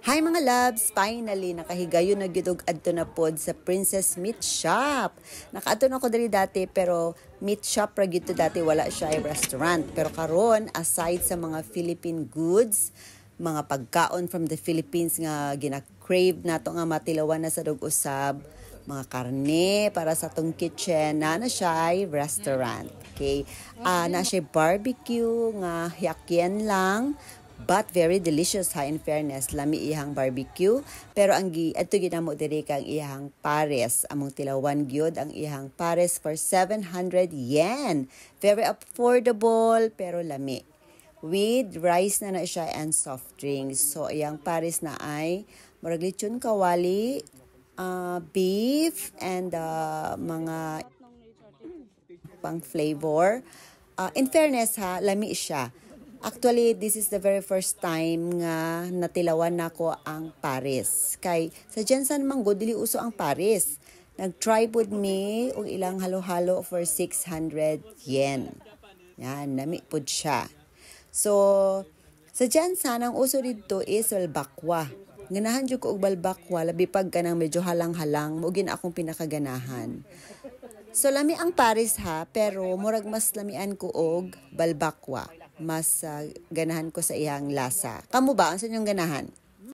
Hi mga loves! Finally, nakahigayon na gyud og adto na pod sa Princess Meat Shop. Nakaadto na ako diri dati pero meat shop ra gyud to dati, wala siya ay restaurant. Pero karon, aside sa mga Philippine goods, mga pagkaon from the Philippines nga gina-crave nato nga matilawan na sa dug-usab, mga karne para sa tong kitchen na siya ay restaurant. Okay? Na siya barbecue nga hiyakyan lang, but very delicious ha, in fairness. Lami ihang barbecue. Pero ang adto ginamo diri kang ihang pares. Among tilawan gyud ang ihang pares for 700 yen. Very affordable pero lami. With rice na siya and soft drinks. So iyang pares na ay murag lechon kawali, beef and mga pang flavor. In fairness ha, lami siya. Actually, this is the very first time nga natilawan nako ang Paris. Kay sa Jensen Manggo, dili uso ang Paris. Nag-try pod me og ilang halo-halo for 600 yen. Yan, nami pod siya. So, sa Jensen, ang uso dito is balbakwa. Ganahan jud ko og balbakwa, labi pag kanang medyo halang-halang, mugin akong pinakaganahan. So, lami ang Paris ha, pero murag mas lamian ko og balbakwa. Mas ganahan ko sa iyang lasa. Kamu ba? Ang sa inyong ganahan?